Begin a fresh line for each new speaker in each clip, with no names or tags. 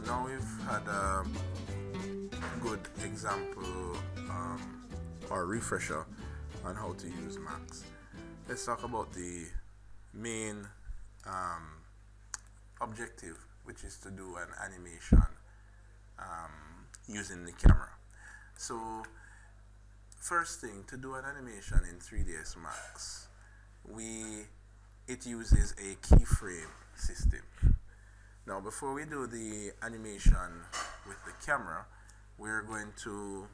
now we've had a good example or refresher on how to use Max. Let's talk about the main objective, which is to do an animation using the camera. So first thing, to do an animation in 3ds Max, it uses a keyframe system. Now before we do the animation with the camera, we're going to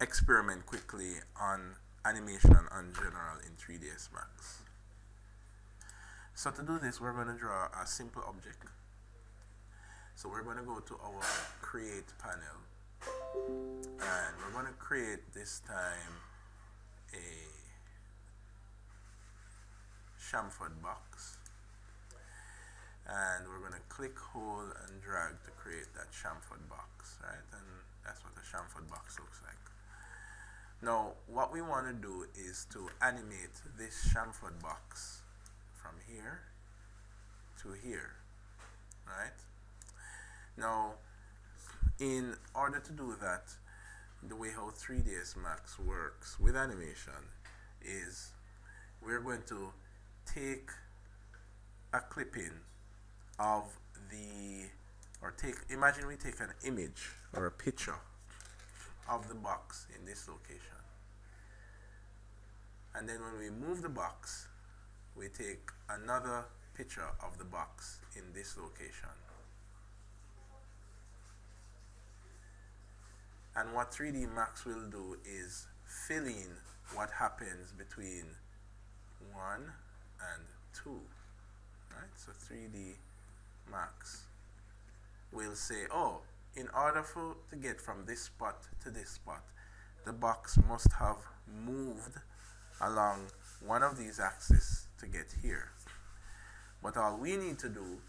experiment quickly on animation on general in 3ds Max. So to do this, we're going to draw a simple object. So we're going to go to our create panel, and we're going to create this time a chamfered box, and we're going to click, hold and drag to create that chamfered box, right? And that's what a chamfered box looks like. Now what we want to do is to animate this chamfered box from here to here, right? Now in order to do that, the way how 3ds Max works with animation is we're going to take a clipping of imagine we take an image or a picture of the box in this location, and then when we move the box, we take another picture of the box in this location. And what 3D Max will do is fill in what happens between 1 and 2, right? So 3D Max will say, oh, in order to get from this spot to this spot, the box must have moved along one of these axes to get here. But all we need to do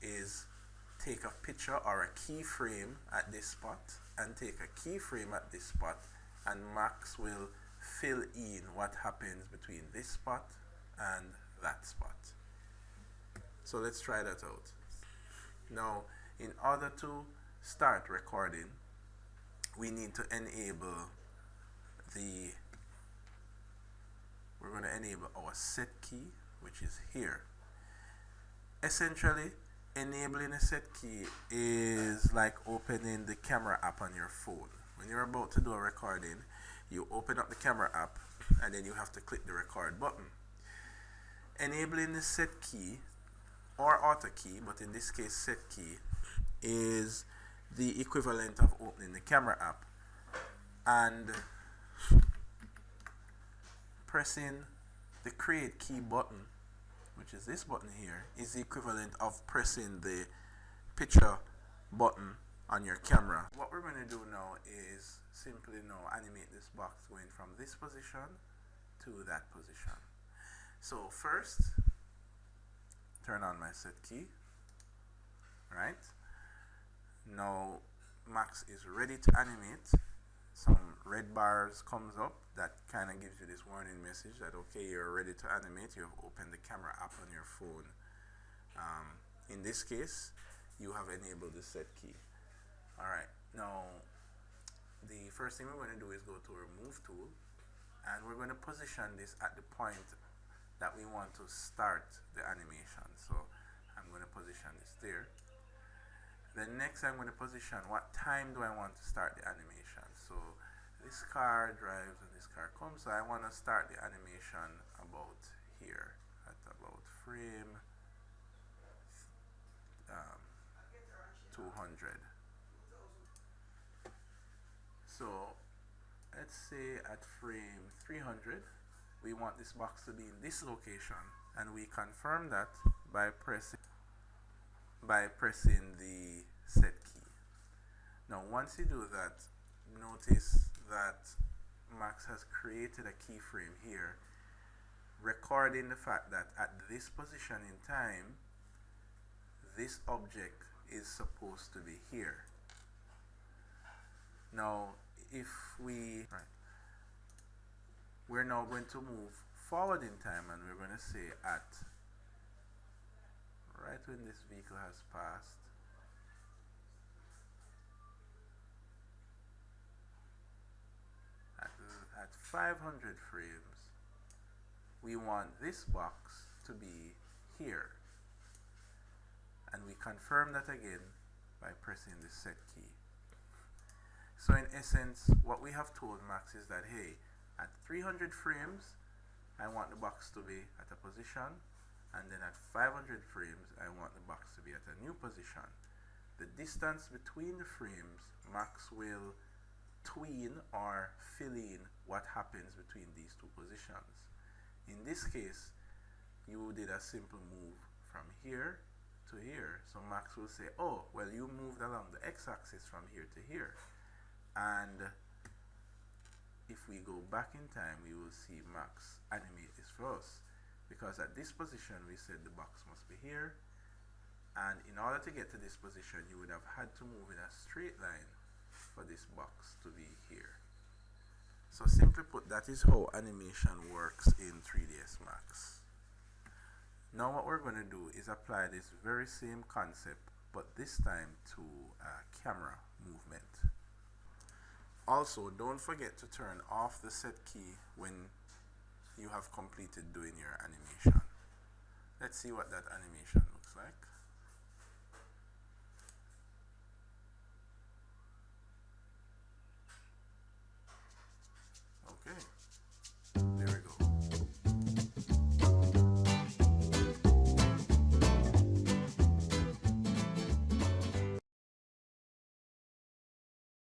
is take a picture or a keyframe at this spot and take a keyframe at this spot, and Max will fill in what happens between this spot and that spot. So let's try that out. Now in order to start recording, we need to enable we're going to enable our set key, which is here. Essentially, enabling a set key is like opening the camera app on your phone. When you're about to do a recording, you open up the camera app and then you have to click the record button. Enabling the set key or auto key, but in this case set key, is the equivalent of opening the camera app, and pressing the create key button, which is this button here, is the equivalent of pressing the picture button on your camera. What we're going to do now is simply now animate this box going from this position to that position. So first, turn on my set key, right? Now Max is ready to animate. Some red bars comes up that kind of gives you this warning message that okay, you're ready to animate. You have opened the camera app on your phone. In this case, you have enabled the set key. Alright, now the first thing we're going to do is go to remove tool, and we're going to position this at the point that we want to start the animation. So I'm going to position this there. Then next I'm going to position what time do I want to start the animation. So this car drives and this car comes, so I want to start the animation about here at about frame 200. So let's say at frame 300 we want this box to be in this location, and we confirm that by pressing the set key. Now once you do that, notice that Max has created a keyframe here recording the fact that at this position in time this object is supposed to be here. Now if we're now going to move forward in time, and we're going to say at right when this vehicle has passed 500 frames, we want this box to be here. And we confirm that again by pressing the set key. So in essence, what we have told Max is that, hey, at 300 frames, I want the box to be at a position, and then at 500 frames, I want the box to be at a new position. The distance between the frames, Max will tween or fill in what happens between these two positions. In this case, you did a simple move from here to here. So Max will say, oh, well, you moved along the x-axis from here to here. And if we go back in time, we will see Max animate this for us. Because at this position, we said the box must be here. And in order to get to this position, you would have had to move in a straight line for this box to be here. So simply put, that is how animation works in 3ds Max. Now what we're going to do is apply this very same concept, but this time to camera movement. Also, don't forget to turn off the set key when you have completed doing your animation. Let's see what that animation looks like.